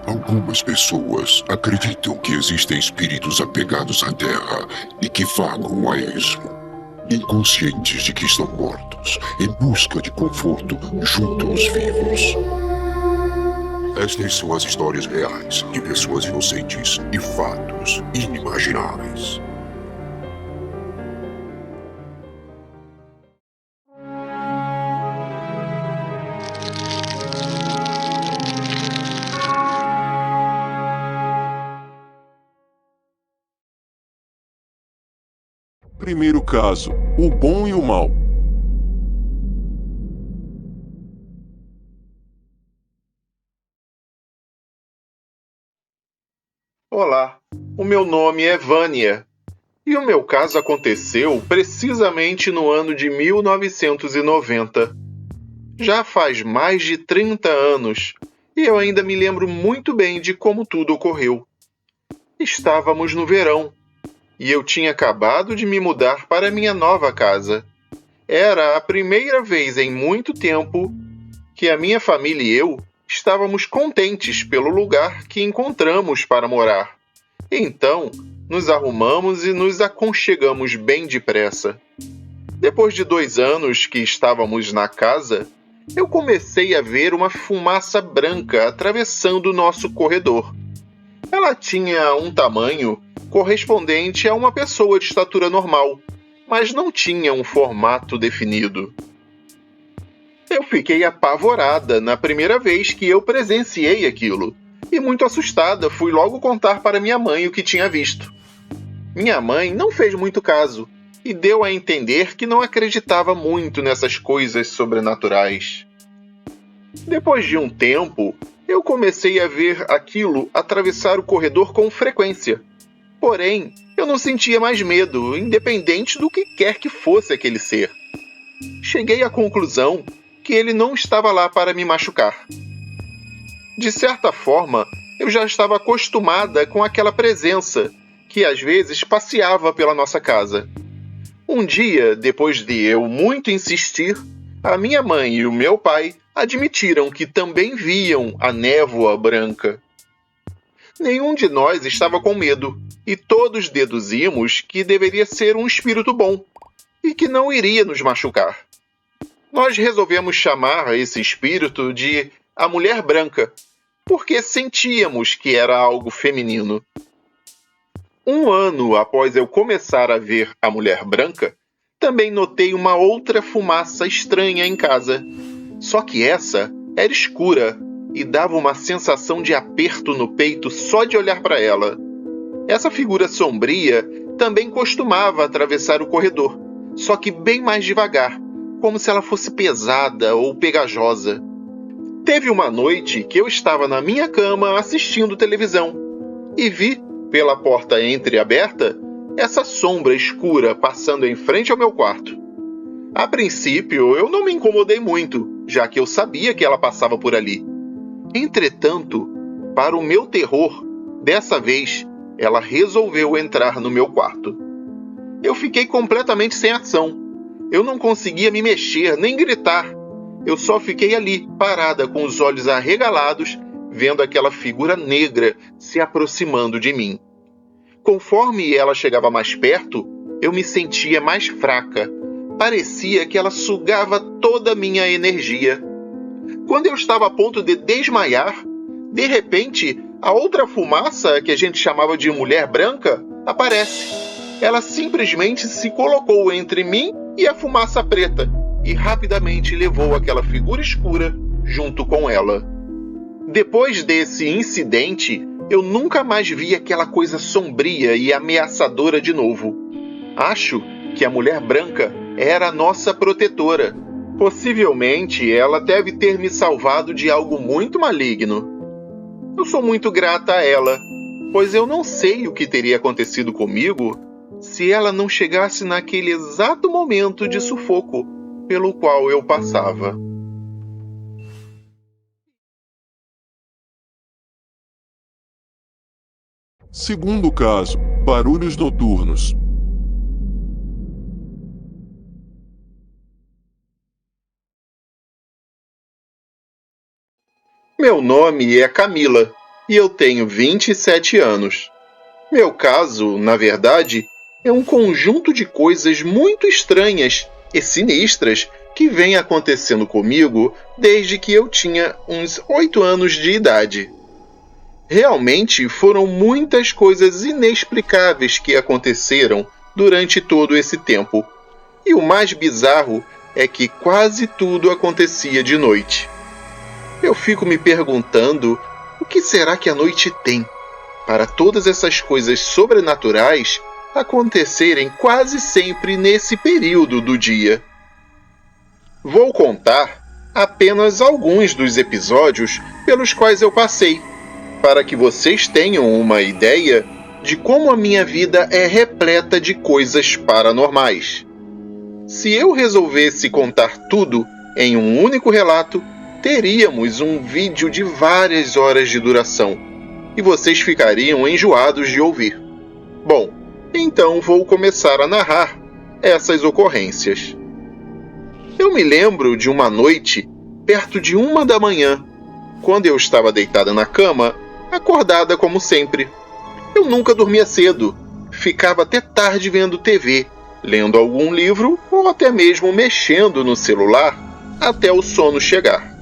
Algumas pessoas acreditam que existem espíritos apegados à Terra e que vagam a esmo, inconscientes de que estão mortos, em busca de conforto junto aos vivos. Estas são as histórias reais de pessoas inocentes e fatos inimagináveis. Primeiro caso: o bom e o mal. Olá, o meu nome é Vânia e o meu caso aconteceu precisamente no ano de 1990. Já faz mais de 30 anos e eu ainda me lembro muito bem de como tudo ocorreu. Estávamos no verão e eu tinha acabado de me mudar para minha nova casa. Era a primeira vez em muito tempo que a minha família e eu estávamos contentes pelo lugar que encontramos para morar. Então, nos arrumamos e nos aconchegamos bem depressa. Depois de 2 anos que estávamos na casa, eu comecei a ver uma fumaça branca atravessando o nosso corredor. Ela tinha um tamanho correspondente a uma pessoa de estatura normal, mas não tinha um formato definido. Eu fiquei apavorada na primeira vez que eu presenciei aquilo, e muito assustada fui logo contar para minha mãe o que tinha visto. Minha mãe não fez muito caso e deu a entender que não acreditava muito nessas coisas sobrenaturais. Depois de um tempo, eu comecei a ver aquilo atravessar o corredor com frequência. Porém, eu não sentia mais medo, independente do que quer que fosse aquele ser. Cheguei à conclusão que ele não estava lá para me machucar. De certa forma, eu já estava acostumada com aquela presença que às vezes passeava pela nossa casa. Um dia, depois de eu muito insistir, a minha mãe e o meu pai admitiram que também viam a névoa branca. Nenhum de nós estava com medo e todos deduzimos que deveria ser um espírito bom e que não iria nos machucar. Nós resolvemos chamar esse espírito de a Mulher Branca, porque sentíamos que era algo feminino. 1 ano após eu começar a ver a Mulher Branca, também notei uma outra fumaça estranha em casa. Só que essa era escura e dava uma sensação de aperto no peito só de olhar para ela. Essa figura sombria também costumava atravessar o corredor, só que bem mais devagar, como se ela fosse pesada ou pegajosa. Teve uma noite que eu estava na minha cama assistindo televisão e vi, pela porta entreaberta, essa sombra escura passando em frente ao meu quarto. A princípio, eu não me incomodei muito, já que eu sabia que ela passava por ali. Entretanto, para o meu terror, dessa vez, ela resolveu entrar no meu quarto. Eu fiquei completamente sem ação. Eu não conseguia me mexer nem gritar. Eu só fiquei ali, parada com os olhos arregalados, vendo aquela figura negra se aproximando de mim. Conforme ela chegava mais perto, eu me sentia mais fraca. Parecia que ela sugava toda a minha energia. Quando eu estava a ponto de desmaiar, de repente, a outra fumaça, que a gente chamava de Mulher Branca, aparece. Ela simplesmente se colocou entre mim e a fumaça preta e rapidamente levou aquela figura escura junto com ela. Depois desse incidente, eu nunca mais vi aquela coisa sombria e ameaçadora de novo. Acho que a Mulher Branca era a nossa protetora. Possivelmente, ela deve ter me salvado de algo muito maligno. Eu sou muito grata a ela, pois eu não sei o que teria acontecido comigo se ela não chegasse naquele exato momento de sufoco pelo qual eu passava. Segundo caso: barulhos noturnos. Meu nome é Camila e eu tenho 27 anos. Meu caso, na verdade, é um conjunto de coisas muito estranhas e sinistras que vem acontecendo comigo desde que eu tinha uns 8 anos de idade. Realmente foram muitas coisas inexplicáveis que aconteceram durante todo esse tempo. E o mais bizarro é que quase tudo acontecia de noite. Eu fico me perguntando o que será que a noite tem para todas essas coisas sobrenaturais acontecerem quase sempre nesse período do dia. Vou contar apenas alguns dos episódios pelos quais eu passei, para que vocês tenham uma ideia de como a minha vida é repleta de coisas paranormais. Se eu resolvesse contar tudo em um único relato, teríamos um vídeo de várias horas de duração, e vocês ficariam enjoados de ouvir. Bom, então vou começar a narrar essas ocorrências. Eu me lembro de uma noite, perto de 1 da manhã, quando eu estava deitada na cama, acordada como sempre. Eu nunca dormia cedo, ficava até tarde vendo TV, lendo algum livro ou até mesmo mexendo no celular até o sono chegar.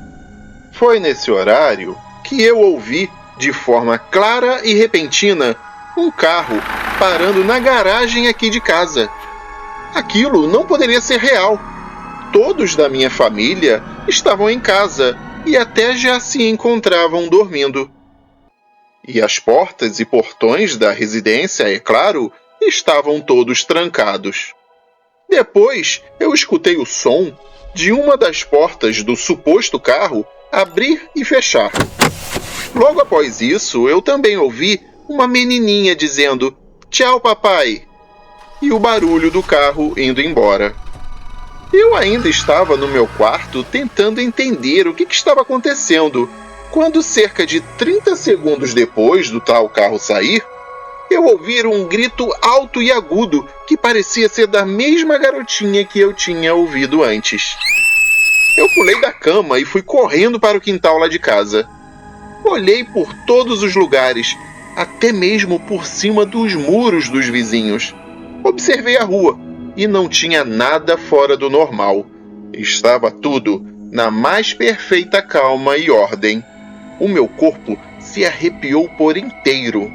Foi nesse horário que eu ouvi, de forma clara e repentina, um carro parando na garagem aqui de casa. Aquilo não poderia ser real. Todos da minha família estavam em casa e até já se encontravam dormindo. E as portas e portões da residência, é claro, estavam todos trancados. Depois, eu escutei o som de uma das portas do suposto carro abrir e fechar. Logo após isso, eu também ouvi uma menininha dizendo "Tchau, papai!" e o barulho do carro indo embora. Eu ainda estava no meu quarto tentando entender o que estava acontecendo, quando cerca de 30 segundos depois do tal carro sair, eu ouvi um grito alto e agudo que parecia ser da mesma garotinha que eu tinha ouvido antes. Eu pulei da cama e fui correndo para o quintal lá de casa. Olhei por todos os lugares, até mesmo por cima dos muros dos vizinhos. Observei a rua e não tinha nada fora do normal. Estava tudo na mais perfeita calma e ordem. O meu corpo se arrepiou por inteiro.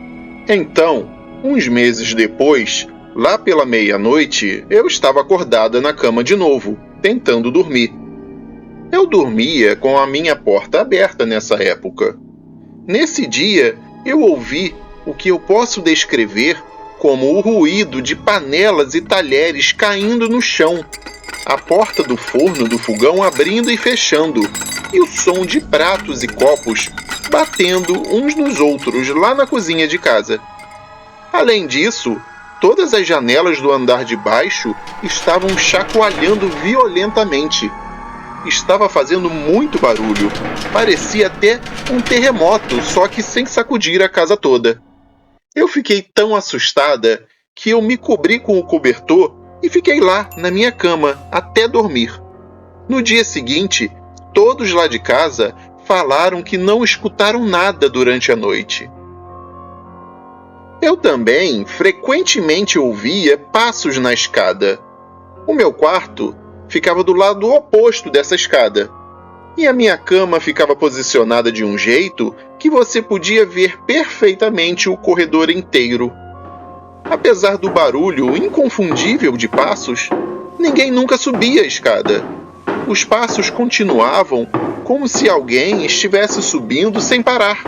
Então, uns meses depois, lá pela meia-noite, eu estava acordada na cama de novo, tentando dormir. Eu dormia com a minha porta aberta nessa época. Nesse dia, eu ouvi o que eu posso descrever como o ruído de panelas e talheres caindo no chão, a porta do forno do fogão abrindo e fechando, e o som de pratos e copos batendo uns nos outros lá na cozinha de casa. Além disso, todas as janelas do andar de baixo estavam chacoalhando violentamente. Estava fazendo muito barulho, parecia até um terremoto, só que sem sacudir a casa toda. Eu fiquei tão assustada que eu me cobri com o cobertor e fiquei lá, na minha cama, até dormir. No dia seguinte, todos lá de casa falaram que não escutaram nada durante a noite. Eu também frequentemente ouvia passos na escada. O meu quarto ficava do lado oposto dessa escada, e a minha cama ficava posicionada de um jeito que você podia ver perfeitamente o corredor inteiro. Apesar do barulho inconfundível de passos, ninguém nunca subia a escada. Os passos continuavam como se alguém estivesse subindo sem parar,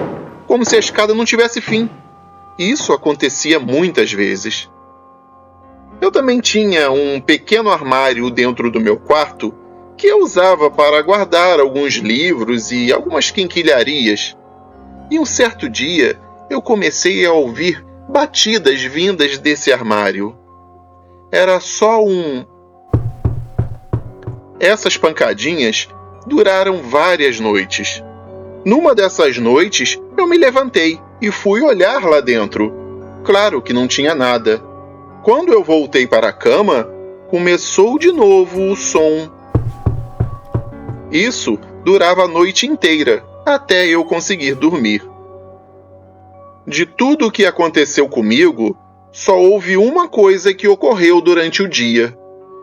como se a escada não tivesse fim. Isso acontecia muitas vezes. Eu também tinha um pequeno armário dentro do meu quarto que eu usava para guardar alguns livros e algumas quinquilharias. E um certo dia eu comecei a ouvir batidas vindas desse armário. Era só um... Essas pancadinhas duraram várias noites. Numa dessas noites, eu me levantei e fui olhar lá dentro. Claro que não tinha nada. Quando eu voltei para a cama, começou de novo o som. Isso durava a noite inteira, até eu conseguir dormir. De tudo o que aconteceu comigo, só houve uma coisa que ocorreu durante o dia.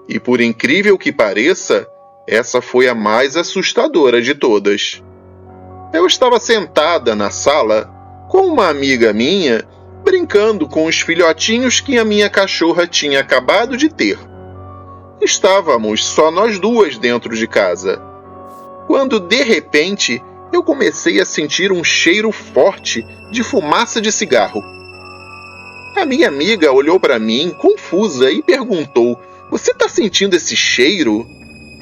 E por incrível que pareça, essa foi a mais assustadora de todas. Eu estava sentada na sala com uma amiga minha, brincando com os filhotinhos que a minha cachorra tinha acabado de ter. Estávamos só nós duas dentro de casa, quando de repente eu comecei a sentir um cheiro forte de fumaça de cigarro. A minha amiga olhou para mim, confusa, e perguntou: "Você está sentindo esse cheiro?"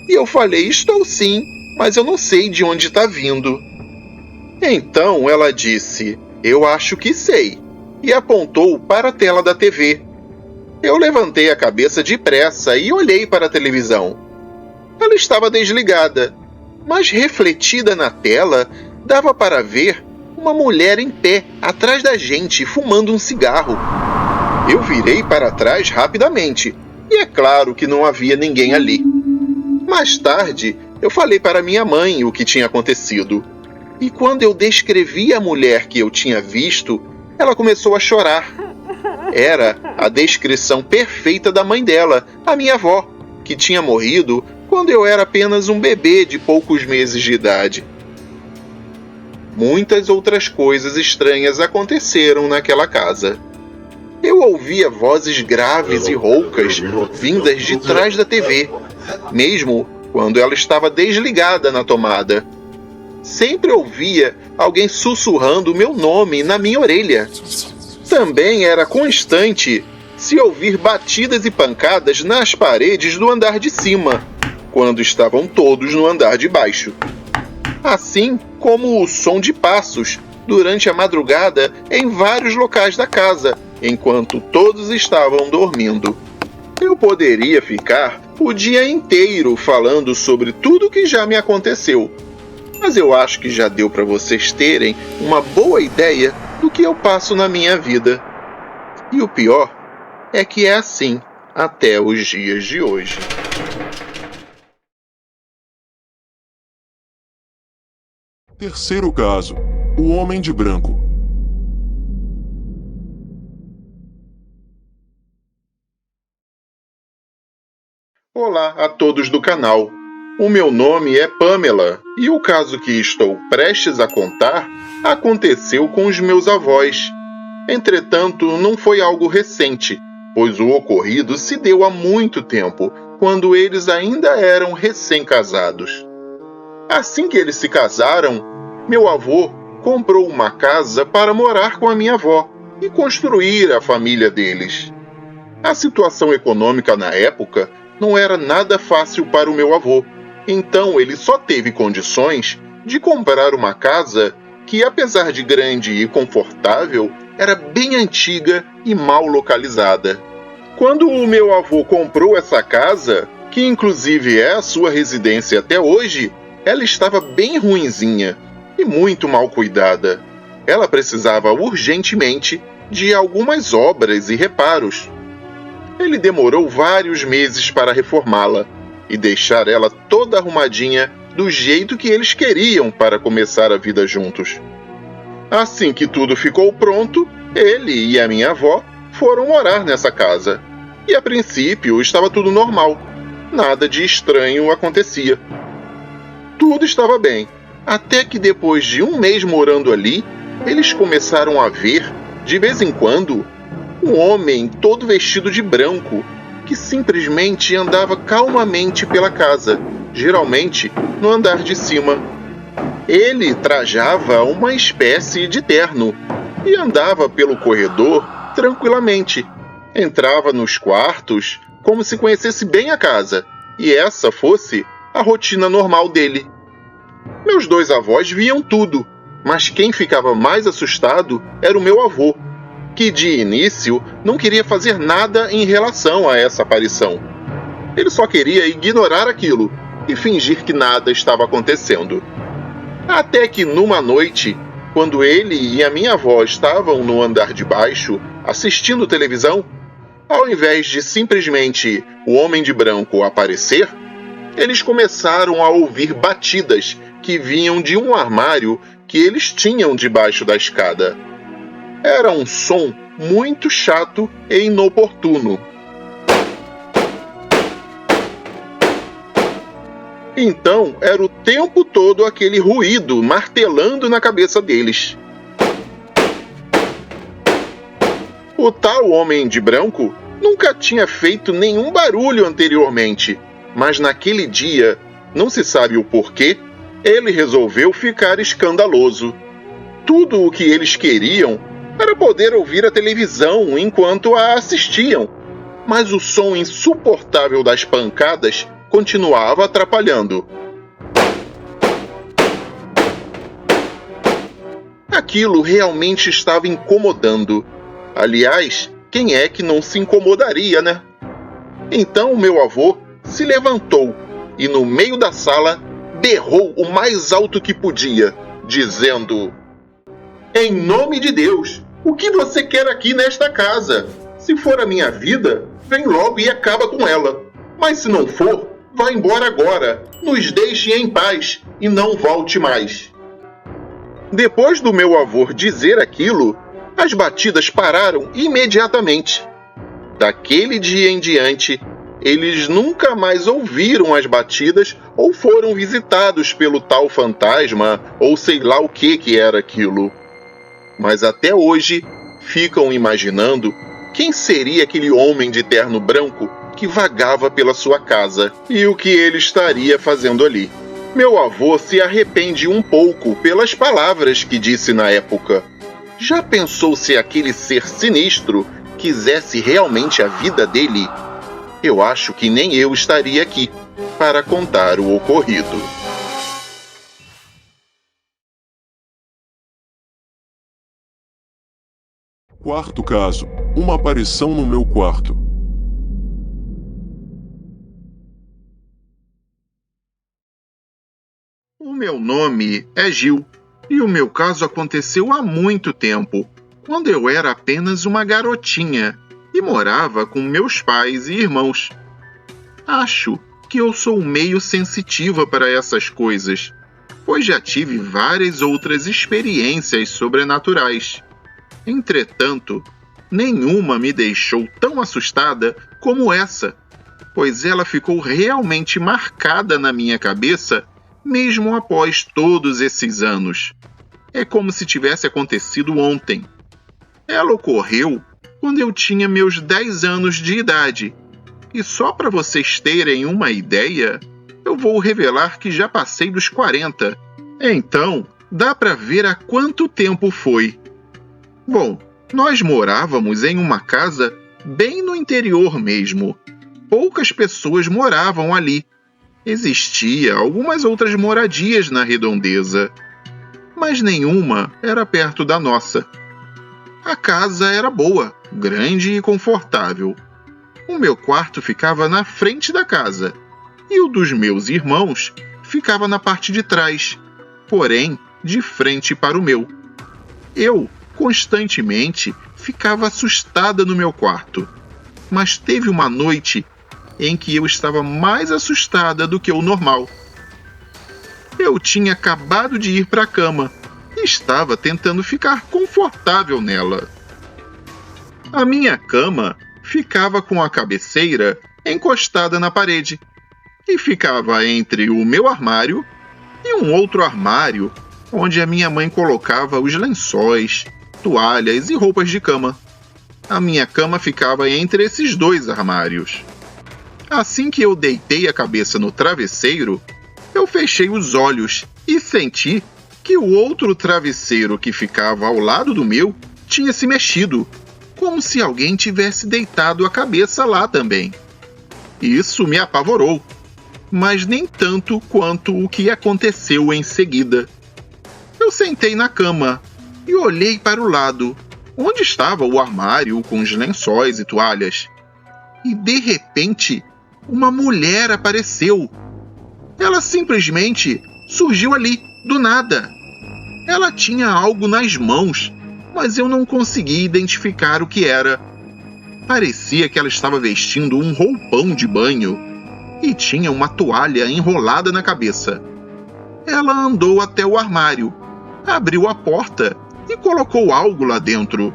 E eu falei: "Estou sim, mas eu não sei de onde está vindo." Então ela disse: "Eu acho que sei," e apontou para a tela da TV. Eu levantei a cabeça depressa e olhei para a televisão. Ela estava desligada, mas refletida na tela, dava para ver uma mulher em pé atrás da gente, fumando um cigarro. Eu virei para trás rapidamente, e é claro que não havia ninguém ali. Mais tarde, eu falei para minha mãe o que tinha acontecido. E quando eu descrevi a mulher que eu tinha visto, ela começou a chorar. Era a descrição perfeita da mãe dela, a minha avó, que tinha morrido quando eu era apenas um bebê de poucos meses de idade. Muitas outras coisas estranhas aconteceram naquela casa. Eu ouvia vozes graves e roucas vindas de trás da TV, mesmo quando ela estava desligada na tomada. Sempre ouvia alguém sussurrando o meu nome na minha orelha. Também era constante se ouvir batidas e pancadas nas paredes do andar de cima, quando estavam todos no andar de baixo. Assim como o som de passos durante a madrugada em vários locais da casa, enquanto todos estavam dormindo. Eu poderia ficar o dia inteiro falando sobre tudo que já me aconteceu, mas eu acho que já deu para vocês terem uma boa ideia do que eu passo na minha vida. E o pior é que é assim até os dias de hoje. Terceiro caso: o homem de branco. Olá a todos do canal. O meu nome é Pamela e o caso que estou prestes a contar aconteceu com os meus avós. Entretanto, não foi algo recente, pois o ocorrido se deu há muito tempo, quando eles ainda eram recém-casados. Assim que eles se casaram, meu avô comprou uma casa para morar com a minha avó e construir a família deles. A situação econômica na época não era nada fácil para o meu avô, então ele só teve condições de comprar uma casa que, apesar de grande e confortável, era bem antiga e mal localizada. Quando o meu avô comprou essa casa, que inclusive é a sua residência até hoje, ela estava bem ruinzinha e muito mal cuidada. Ela precisava urgentemente de algumas obras e reparos. Ele demorou vários meses para reformá-la e deixar ela toda arrumadinha do jeito que eles queriam para começar a vida juntos. Assim que tudo ficou pronto, ele e a minha avó foram morar nessa casa. E a princípio estava tudo normal. Nada de estranho acontecia. Tudo estava bem, até que depois de um mês morando ali, eles começaram a ver, de vez em quando, um homem todo vestido de branco, que simplesmente andava calmamente pela casa, geralmente no andar de cima. Ele trajava uma espécie de terno e andava pelo corredor tranquilamente. Entrava nos quartos como se conhecesse bem a casa, e essa fosse a rotina normal dele. Meus dois avós viam tudo, mas quem ficava mais assustado era o meu avô, que de início não queria fazer nada em relação a essa aparição. Ele só queria ignorar aquilo e fingir que nada estava acontecendo. Até que numa noite, quando ele e a minha avó estavam no andar de baixo assistindo televisão, ao invés de simplesmente o homem de branco aparecer, eles começaram a ouvir batidas que vinham de um armário que eles tinham debaixo da escada. era um som muito chato e inoportuno. Então, era o tempo todo aquele ruído martelando na cabeça deles. O tal homem de branco nunca tinha feito nenhum barulho anteriormente, mas naquele dia, não se sabe o porquê, ele resolveu ficar escandaloso. Tudo o que eles queriam era poder ouvir a televisão enquanto a assistiam, mas o som insuportável das pancadas continuava atrapalhando. Aquilo realmente estava incomodando. Aliás, quem é que não se incomodaria, né? Então meu avô se levantou e, no meio da sala, berrou o mais alto que podia, dizendo: "Em nome de Deus, o que você quer aqui nesta casa? Se for a minha vida, vem logo e acaba com ela. Mas se não for, vá embora agora, nos deixe em paz e não volte mais." Depois do meu avô dizer aquilo, as batidas pararam imediatamente. Daquele dia em diante, eles nunca mais ouviram as batidas ou foram visitados pelo tal fantasma ou sei lá o que era aquilo. Mas até hoje ficam imaginando quem seria aquele homem de terno branco que vagava pela sua casa e o que ele estaria fazendo ali. Meu avô se arrepende um pouco pelas palavras que disse na época. Já pensou se aquele ser sinistro quisesse realmente a vida dele? Eu acho que nem eu estaria aqui para contar o ocorrido. Quarto caso. Uma aparição no meu quarto. O meu nome é Gil, e o meu caso aconteceu há muito tempo, quando eu era apenas uma garotinha e morava com meus pais e irmãos. Acho que eu sou meio sensitiva para essas coisas, pois já tive várias outras experiências sobrenaturais. Entretanto, nenhuma me deixou tão assustada como essa, pois ela ficou realmente marcada na minha cabeça mesmo após todos esses anos. É como se tivesse acontecido ontem. Ela ocorreu quando eu tinha meus 10 anos de idade. E só para vocês terem uma ideia, eu vou revelar que já passei dos 40. Então, dá para ver há quanto tempo foi. Bom, nós morávamos em uma casa bem no interior mesmo. Poucas pessoas moravam ali. Existia algumas outras moradias na redondeza, mas nenhuma era perto da nossa. A casa era boa, grande e confortável. O meu quarto ficava na frente da casa, e o dos meus irmãos ficava na parte de trás, porém de frente para o meu. Eu, constantemente, ficava assustada no meu quarto, mas teve uma noite em que eu estava mais assustada do que o normal. Eu tinha acabado de ir para a cama e estava tentando ficar confortável nela. A minha cama ficava com a cabeceira encostada na parede e ficava entre o meu armário e um outro armário onde a minha mãe colocava os lençóis, toalhas e roupas de cama. A minha cama ficava entre esses dois armários. Assim que eu deitei a cabeça no travesseiro, eu fechei os olhos e senti que o outro travesseiro que ficava ao lado do meu tinha se mexido, como se alguém tivesse deitado a cabeça lá também. Isso me apavorou, mas nem tanto quanto o que aconteceu em seguida. Eu sentei na cama e olhei para o lado, onde estava o armário com os lençóis e toalhas. E de repente, uma mulher apareceu. Ela simplesmente surgiu ali, do nada. Ela tinha algo nas mãos, mas eu não consegui identificar o que era. Parecia que ela estava vestindo um roupão de banho e tinha uma toalha enrolada na cabeça. Ela andou até o armário, abriu a porta e colocou algo lá dentro.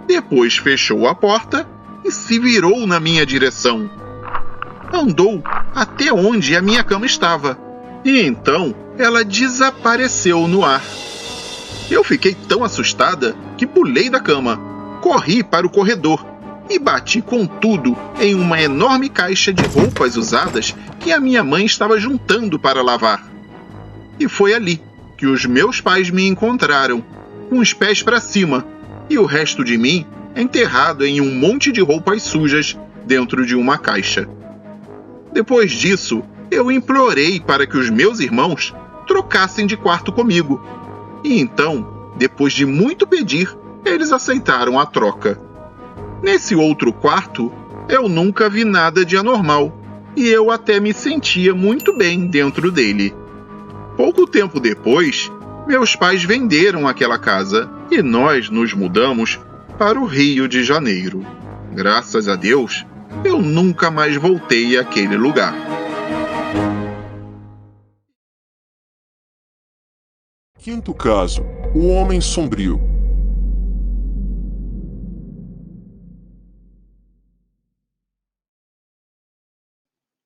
Depois fechou a porta e se virou na minha direção. Andou até onde a minha cama estava, e então ela desapareceu no ar. Eu fiquei tão assustada que pulei da cama, corri para o corredor e bati com tudo em uma enorme caixa de roupas usadas que a minha mãe estava juntando para lavar. E foi ali que os meus pais me encontraram, com os pés para cima e o resto de mim enterrado em um monte de roupas sujas dentro de uma caixa. Depois disso, eu implorei para que os meus irmãos trocassem de quarto comigo. E então, depois de muito pedir, eles aceitaram a troca. Nesse outro quarto, eu nunca vi nada de anormal, e eu até me sentia muito bem dentro dele. Pouco tempo depois, meus pais venderam aquela casa e nós nos mudamos para o Rio de Janeiro. Graças a Deus, eu nunca mais voltei àquele lugar. Quinto caso: o homem sombrio.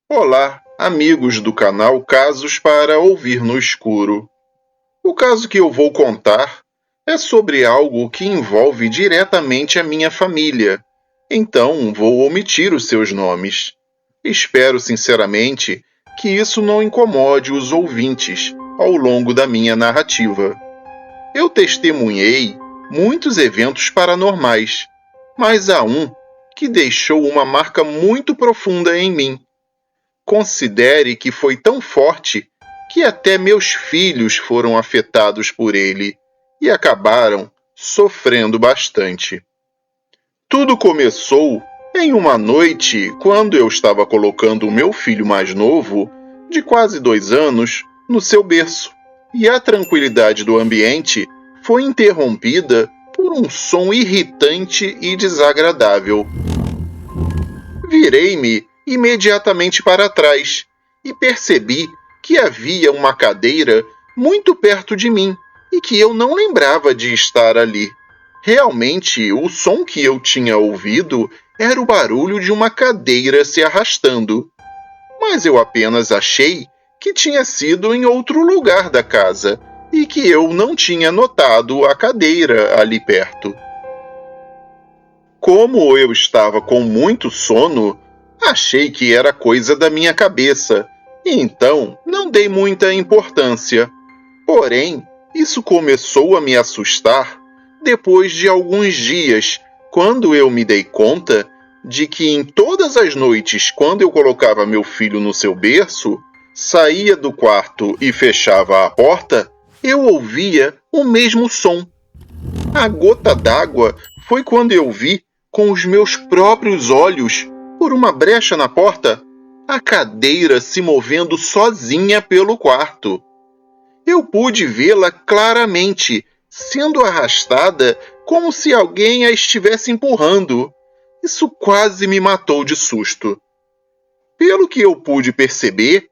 Olá, amigos do canal Casos para Ouvir no Escuro. O caso que eu vou contar é sobre algo que envolve diretamente a minha família, então vou omitir os seus nomes. Espero sinceramente que isso não incomode os ouvintes ao longo da minha narrativa. Eu testemunhei muitos eventos paranormais, mas há um que deixou uma marca muito profunda em mim. Considere que foi tão forte que até meus filhos foram afetados por ele e acabaram sofrendo bastante. Tudo começou em uma noite quando eu estava colocando o meu filho mais novo, de quase 2 anos, no seu berço, e a tranquilidade do ambiente foi interrompida por um som irritante e desagradável. Virei-me imediatamente para trás e percebi que havia uma cadeira muito perto de mim e que eu não lembrava de estar ali. Realmente, o som que eu tinha ouvido era o barulho de uma cadeira se arrastando, mas eu apenas achei que tinha sido em outro lugar da casa e que eu não tinha notado a cadeira ali perto. Como eu estava com muito sono, achei que era coisa da minha cabeça, e então não dei muita importância. Porém, isso começou a me assustar depois de alguns dias, quando eu me dei conta de que em todas as noites, quando eu colocava meu filho no seu berço, saía do quarto e fechava a porta, eu ouvia o mesmo som. A gota d'água foi quando eu vi, com os meus próprios olhos, por uma brecha na porta, a cadeira se movendo sozinha pelo quarto. Eu pude vê-la claramente, sendo arrastada como se alguém a estivesse empurrando. Isso quase me matou de susto. Pelo que eu pude perceber,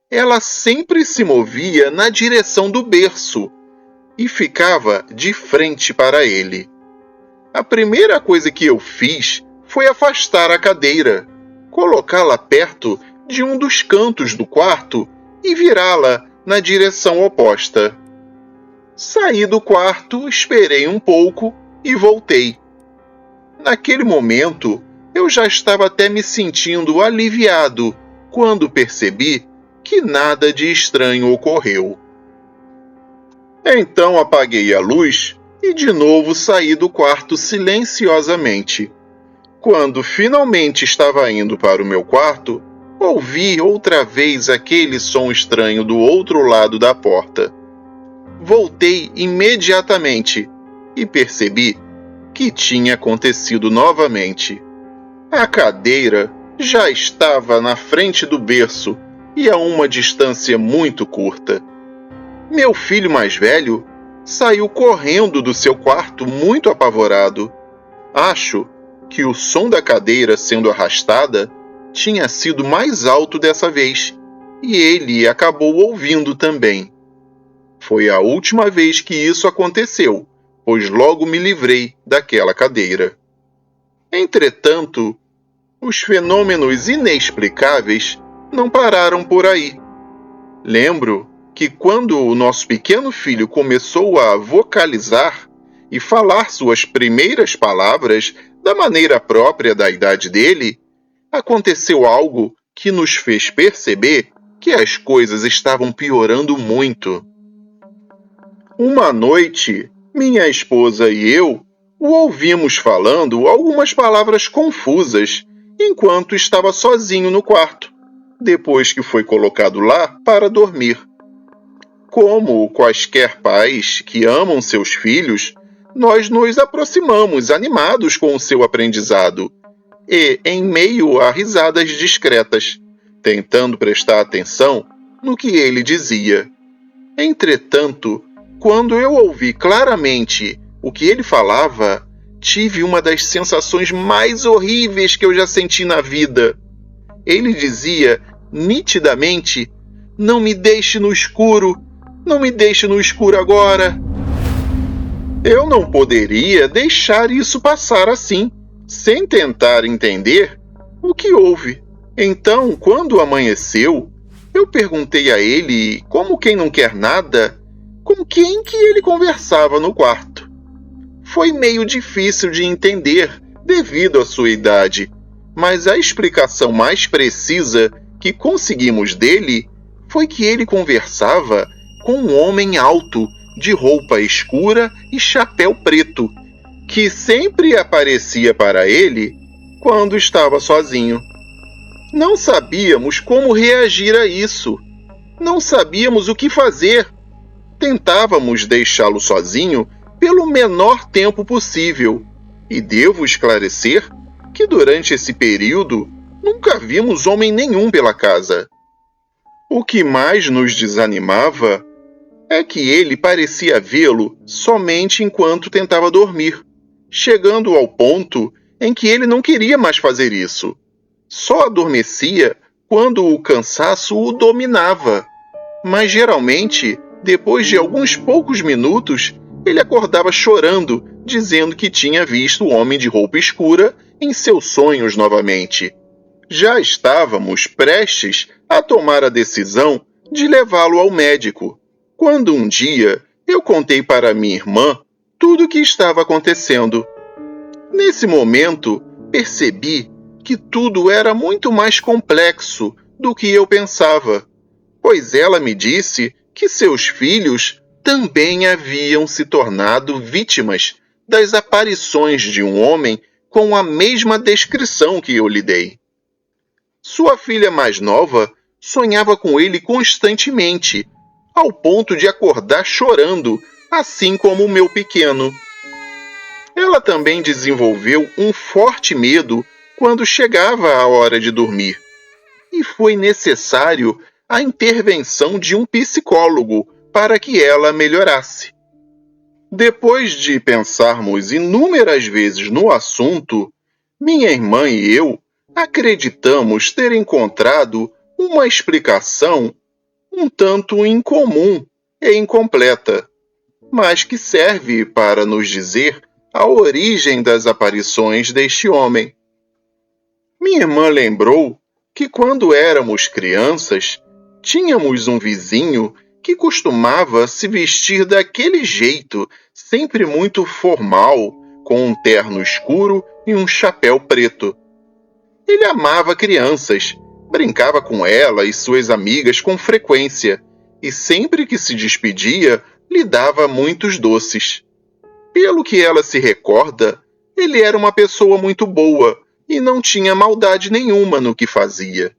ela sempre se movia na direção do berço e ficava de frente para ele. A primeira coisa que eu fiz foi afastar a cadeira, colocá-la perto de um dos cantos do quarto e virá-la na direção oposta. Saí do quarto, esperei um pouco e voltei. Naquele momento, eu já estava até me sentindo aliviado quando percebi que nada de estranho ocorreu. Então apaguei a luz e de novo saí do quarto silenciosamente. Quando finalmente estava indo para o meu quarto, ouvi outra vez aquele som estranho do outro lado da porta. Voltei imediatamente e percebi que tinha acontecido novamente. A cadeira já estava na frente do berço e a uma distância muito curta. Meu filho mais velho saiu correndo do seu quarto muito apavorado. Acho que o som da cadeira sendo arrastada tinha sido mais alto dessa vez, e ele acabou ouvindo também. Foi a última vez que isso aconteceu, pois logo me livrei daquela cadeira. Entretanto, os fenômenos inexplicáveis não pararam por aí. Lembro que quando o nosso pequeno filho começou a vocalizar e falar suas primeiras palavras da maneira própria da idade dele, aconteceu algo que nos fez perceber que as coisas estavam piorando muito. Uma noite, minha esposa e eu o ouvimos falando algumas palavras confusas enquanto estava sozinho no quarto, depois que foi colocado lá para dormir. Como quaisquer pais que amam seus filhos, nós nos aproximamos animados com o seu aprendizado e em meio a risadas discretas, tentando prestar atenção no que ele dizia. Entretanto, quando eu ouvi claramente o que ele falava, tive uma das sensações mais horríveis que eu já senti na vida. Ele dizia nitidamente: "Não me deixe no escuro, não me deixe no escuro agora." Eu não poderia deixar isso passar assim, sem tentar entender o que houve. Então, quando amanheceu, eu perguntei a ele, como quem não quer nada, com quem que ele conversava no quarto. Foi meio difícil de entender devido à sua idade, mas a explicação mais precisa que conseguimos dele foi que ele conversava com um homem alto, de roupa escura e chapéu preto, que sempre aparecia para ele quando estava sozinho. Não sabíamos como reagir a isso. Não sabíamos o que fazer. Tentávamos deixá-lo sozinho pelo menor tempo possível. E devo esclarecer que durante esse período nunca vimos homem nenhum pela casa. O que mais nos desanimava é que ele parecia vê-lo somente enquanto tentava dormir, chegando ao ponto em que ele não queria mais fazer isso. Só adormecia quando o cansaço o dominava, mas geralmente, depois de alguns poucos minutos, ele acordava chorando, dizendo que tinha visto o homem de roupa escura em seus sonhos novamente. Já estávamos prestes a tomar a decisão de levá-lo ao médico, quando um dia eu contei para minha irmã tudo o que estava acontecendo. Nesse momento, percebi que tudo era muito mais complexo do que eu pensava, pois ela me disse que seus filhos também haviam se tornado vítimas das aparições de um homem com a mesma descrição que eu lhe dei. Sua filha mais nova sonhava com ele constantemente, ao ponto de acordar chorando, assim como o meu pequeno. Ela também desenvolveu um forte medo quando chegava a hora de dormir, e foi necessário a intervenção de um psicólogo para que ela melhorasse. Depois de pensarmos inúmeras vezes no assunto, minha irmã e eu acreditamos ter encontrado uma explicação um tanto incomum e incompleta, mas que serve para nos dizer a origem das aparições deste homem. Minha irmã lembrou que quando éramos crianças, tínhamos um vizinho que costumava se vestir daquele jeito, sempre muito formal, com um terno escuro e um chapéu preto. Ele amava crianças, brincava com ela e suas amigas com frequência, e sempre que se despedia, lhe dava muitos doces. Pelo que ela se recorda, ele era uma pessoa muito boa e não tinha maldade nenhuma no que fazia.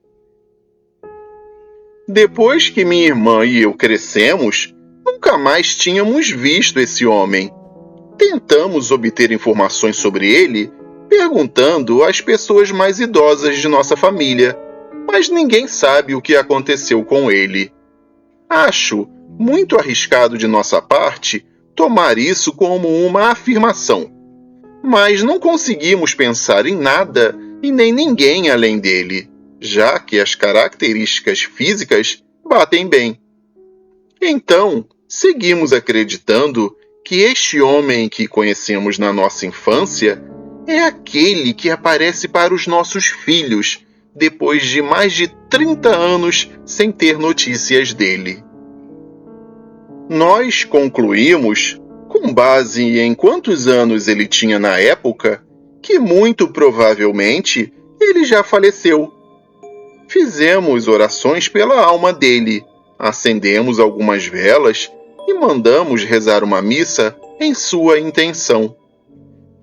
Depois que minha irmã e eu crescemos, nunca mais tínhamos visto esse homem. Tentamos obter informações sobre ele, perguntando às pessoas mais idosas de nossa família, mas ninguém sabe o que aconteceu com ele. Acho muito arriscado de nossa parte tomar isso como uma afirmação, mas não conseguimos pensar em nada e nem ninguém além dele, já que as características físicas batem bem. Então, seguimos acreditando que este homem que conhecemos na nossa infância é aquele que aparece para os nossos filhos depois de mais de 30 anos sem ter notícias dele. Nós concluímos, com base em quantos anos ele tinha na época, que muito provavelmente ele já faleceu. Fizemos orações pela alma dele, acendemos algumas velas e mandamos rezar uma missa em sua intenção.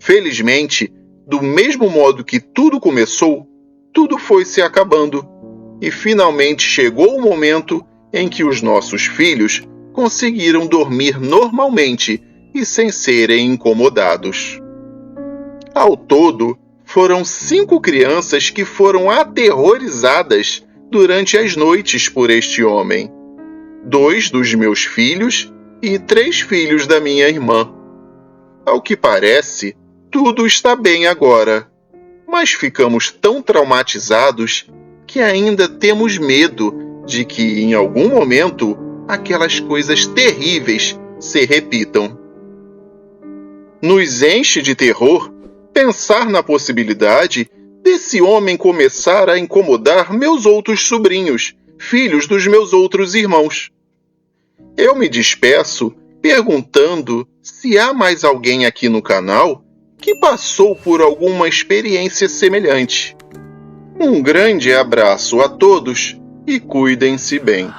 Felizmente, do mesmo modo que tudo começou, tudo foi se acabando, e finalmente chegou o momento em que os nossos filhos conseguiram dormir normalmente e sem serem incomodados. Ao todo, foram 5 crianças que foram aterrorizadas durante as noites por este homem. 2 dos meus filhos e 3 filhos da minha irmã. Ao que parece, tudo está bem agora, mas ficamos tão traumatizados que ainda temos medo de que, em algum momento, aquelas coisas terríveis se repitam. Nos enche de terror pensar na possibilidade desse homem começar a incomodar meus outros sobrinhos, filhos dos meus outros irmãos. Eu me despeço perguntando se há mais alguém aqui no canal que passou por alguma experiência semelhante. Um grande abraço a todos e cuidem-se bem.